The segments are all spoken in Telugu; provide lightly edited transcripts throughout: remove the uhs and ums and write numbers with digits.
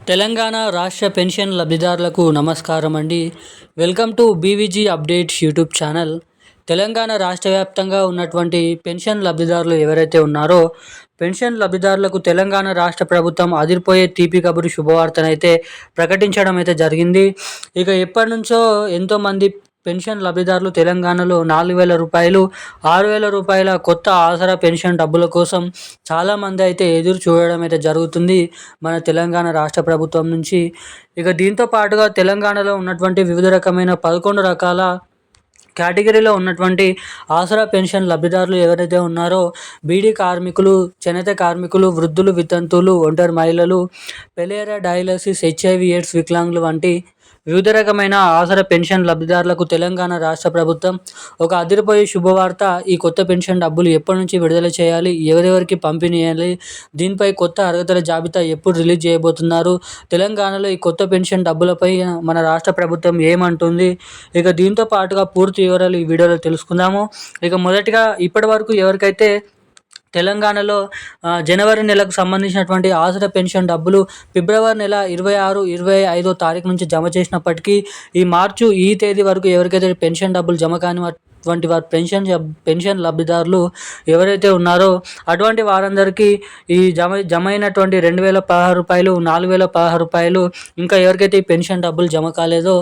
తెలంగాణ రాష్ట్ర పెన్షన్ లబ్ధిదారులకు నమస్కారం అండి. Welcome to BVG updates YouTube channel. Telangana రాష్ట్ర వ్యాప్తంగా ఉన్నటువంటి పెన్షన్ లబ్ధిదారులు ఎవరైతే ఉన్నారో, పెన్షన్ లబ్ధిదారులకు తెలంగాణ రాష్ట్ర ప్రభుత్వం అదిరిపోయే తీపి కబురు శుభవార్తనైతే ప్రకటించడం అయితే జరిగింది. ఇక ఎప్పటి నుంచో ఎంతోమంది పెన్షన్ లబ్ధిదారులు తెలంగాణలో 4,000 రూపాయలు, 6,000 రూపాయల కొత్త ఆసరా పెన్షన్ డబ్బుల కోసం చాలామంది అయితే ఎదురు చూడడం అయితే జరుగుతుంది మన తెలంగాణ రాష్ట్ర ప్రభుత్వం నుంచి. ఇక దీంతో పాటుగా తెలంగాణలో ఉన్నటువంటి వివిధ రకమైన 11 రకాల కేటగిరీలో ఉన్నటువంటి ఆసరా పెన్షన్ లబ్ధిదారులు ఎవరైతే ఉన్నారో, బీడీ కార్మికులు, చేనేత కార్మికులు, వృద్ధులు, వితంతువులు, ఒంటరి మహిళలు, పెలేరియా డయాలసిస్, హెచ్ఐవి ఎయిడ్స్ వికలాంగులు వంటి వివిధ రకమైన ఆసరా పెన్షన్ లబ్ధిదారులకు తెలంగాణ రాష్ట్ర ప్రభుత్వం ఒక అదిరిపోయే శుభవార్త. ఈ కొత్త పెన్షన్ డబ్బులు ఎప్పటి నుంచి విడుదల చేయాలి, ఎవరెవరికి పంపిణీ చేయాలి, దీనిపై కొత్త అర్హతల జాబితా ఎప్పుడు రిలీజ్ చేయబోతున్నారు, తెలంగాణలో ఈ కొత్త పెన్షన్ డబ్బులపై మన రాష్ట్ర ప్రభుత్వం ఏమంటుంది, ఇక దీంతో పాటుగా పూర్తి వివరాలు ఈ వీడియోలో తెలుసుకుందాము. ఇక మొదటిగా ఇప్పటి వరకు ఎవరికైతే తెలంగాణలో జనవరి నెలకు సంబంధించినటువంటి ఆసరా పెన్షన్ డబ్బులు ఫిబ్రవరి నెల 26, 25 తారీఖు నుంచి జమ చేసినప్పటికీ ఈ తేదీ వరకు ఎవరికైతే పెన్షన్ డబ్బులు జమ కానిటువంటి వారు పెన్షన్ లబ్ధిదారులు ఎవరైతే ఉన్నారో అటువంటి వారందరికీ ఈ జమ అయినటువంటి 2,016 రూపాయలు, 4,016 రూపాయలు, ఇంకా ఎవరికైతే ఈ పెన్షన్ డబ్బులు జమ కాలేదో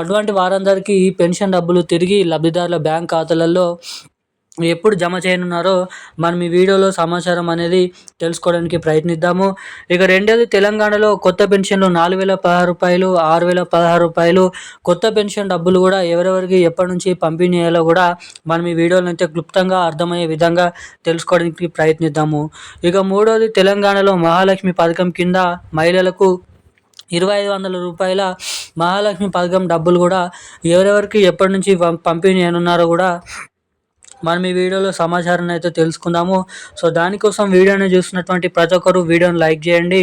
అటువంటి వారందరికీ ఈ పెన్షన్ డబ్బులు తిరిగి లబ్ధిదారుల బ్యాంక్ ఖాతాలలో ఎప్పుడు జమ చేయనున్నారో మనం ఈ వీడియోలో సమాచారం అనేది తెలుసుకోవడానికి ప్రయత్నిద్దాము. ఇక రెండోది, తెలంగాణలో కొత్త పెన్షన్లు 4,016 రూపాయలు, 6,016 రూపాయలు కొత్త పెన్షన్ డబ్బులు కూడా ఎవరెవరికి ఎప్పటి నుంచి పంపిణీ చేయాలో కూడా మనం ఈ వీడియోలో అయితే క్లుప్తంగా అర్థమయ్యే విధంగా తెలుసుకోవడానికి ప్రయత్నిద్దాము. ఇక మూడోది, తెలంగాణలో మహాలక్ష్మి పథకం కింద మహిళలకు 2,500 రూపాయల మహాలక్ష్మి పథకం డబ్బులు కూడా ఎవరెవరికి ఎప్పటి నుంచి పంపిణీ చేయనున్నారో కూడా మనం ఈ వీడియోలో సమాచారాన్ని అయితే తెలుసుకుందాము. దానికోసం వీడియోని చూస్తున్నటువంటి ప్రతి ఒక్కరు వీడియోని లైక్ చేయండి,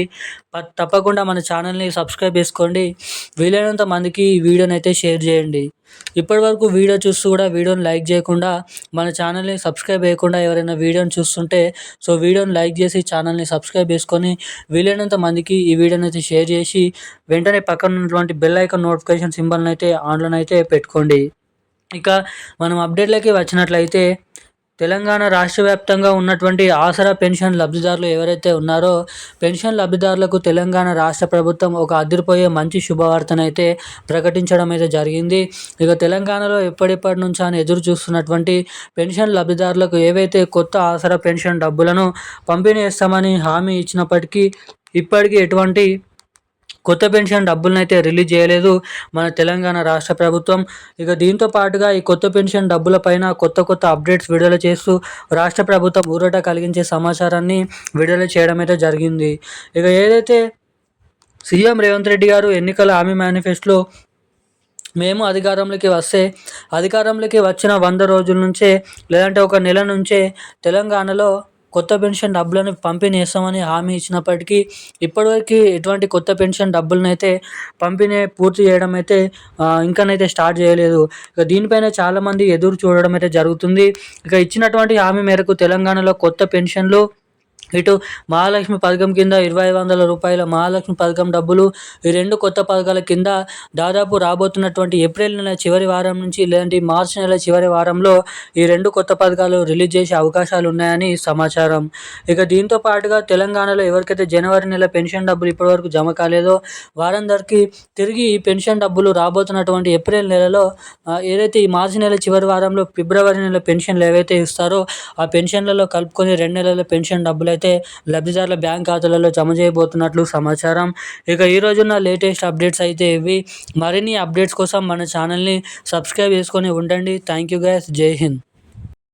తప్పకుండా మన ఛానల్ని సబ్స్క్రైబ్ చేసుకోండి, వీలైనంత మందికి ఈ వీడియోని అయితే షేర్ చేయండి. ఇప్పటి వరకు వీడియో చూస్తూ కూడా వీడియోని లైక్ చేయకుండా, మన ఛానల్ని సబ్స్క్రైబ్ చేయకుండా ఎవరైనా వీడియోని చూస్తుంటే వీడియోని లైక్ చేసి ఛానల్ని సబ్స్క్రైబ్ చేసుకొని వీలైనంత మందికి ఈ వీడియోని అయితే షేర్ చేసి వెంటనే పక్కన ఉన్నటువంటి బెల్ ఐకాన్ నోటిఫికేషన్ సింబల్ని అయితే ఆన్లో అయితే పెట్టుకోండి. ఇక మనం అప్డేట్లకి వచ్చినట్లయితే, తెలంగాణ రాష్ట్ర వ్యాప్తంగా ఉన్నటువంటి ఆసరా పెన్షన్ లబ్ధిదారులు ఎవరైతే ఉన్నారో పెన్షన్ లబ్ధిదారులకు తెలంగాణ రాష్ట్ర ప్రభుత్వం ఒక అదిరిపోయే మంచి శుభవార్తనైతే ప్రకటించడం అయితే జరిగింది. ఇక తెలంగాణలో ఎప్పటి నుంచి అని ఎదురు చూస్తున్నటువంటి పెన్షన్ లబ్ధిదారులకు ఏవైతే కొత్త ఆసరా పెన్షన్ డబ్బులను పంపిణీ చేస్తామని హామీ ఇచ్చినప్పటికీ ఇప్పటికీ ఎటువంటి కొత్త పెన్షన్ డబ్బులను అయితే రిలీజ్ చేయలేదు మన తెలంగాణ రాష్ట్ర ప్రభుత్వం. ఇక దీంతో పాటుగా ఈ కొత్త పెన్షన్ డబ్బుల పైన కొత్త అప్డేట్స్ విడుదల చేస్తూ రాష్ట్ర ప్రభుత్వం ఊరట కలిగించే సమాచారాన్ని విడుదల చేయడం అయితే జరిగింది. ఇక ఏదైతే సీఎం రేవంత్ రెడ్డి గారు ఎన్నికల హామీ మేనిఫెస్టోలో మేము అధికారంలోకి వచ్చిన 100 రోజుల నుంచే, లేదంటే ఒక నెల నుంచే తెలంగాణలో కొత్త పెన్షన్ డబ్బులను పంపిణీ చేస్తామని హామీ ఇచ్చినప్పటికీ ఇప్పటివరకు ఎటువంటి కొత్త పెన్షన్ డబ్బులను అయితే పంపిణీ పూర్తి చేయడం అయితే ఇంకానైతే స్టార్ట్ చేయలేదు. ఇక దీనిపైన చాలామంది ఎదురు చూడడం అయితే జరుగుతుంది. ఇక ఇచ్చినటువంటి హామీ మేరకు తెలంగాణలో కొత్త పెన్షన్లు, ఇటు మహాలక్ష్మి పథకం కింద 2,500 రూపాయల మహాలక్ష్మి పథకం డబ్బులు, ఈ రెండు కొత్త పథకాల కింద దాదాపు రాబోతున్నటువంటి ఏప్రిల్ నెల చివరి వారం నుంచి లేదంటే మార్చి నెల చివరి వారంలో ఈ రెండు కొత్త పథకాలు రిలీజ్ చేసే అవకాశాలు ఉన్నాయని సమాచారం. ఇక దీంతో పాటుగా తెలంగాణలో ఎవరికైతే జనవరి నెల పెన్షన్ డబ్బులు ఇప్పటివరకు జమ కాలేదో వారందరికీ తిరిగి ఈ పెన్షన్ డబ్బులు రాబోతున్నటువంటి ఏప్రిల్ నెలలో, ఏదైతే ఈ మార్చి నెల చివరి వారంలో ఫిబ్రవరి నెల పెన్షన్లు ఏవైతే ఇస్తారో ఆ పెన్షన్లలో కలుపుకొని 2 నెలల పెన్షన్ డబ్బులు అయితే లబ్ధిదారుల బ్యాంక్ ఖాతాలలో జమ చేయబోతున్నట్లు సమాచారం. ఇక ఈ రోజున్న లేటెస్ట్ అప్డేట్స్ అయితే ఇవి. మరిన్ని అప్డేట్స్ కోసం మన ఛానల్ని సబ్స్క్రైబ్ చేసుకొని ఉండండి. Thank you guys. జై హింద్.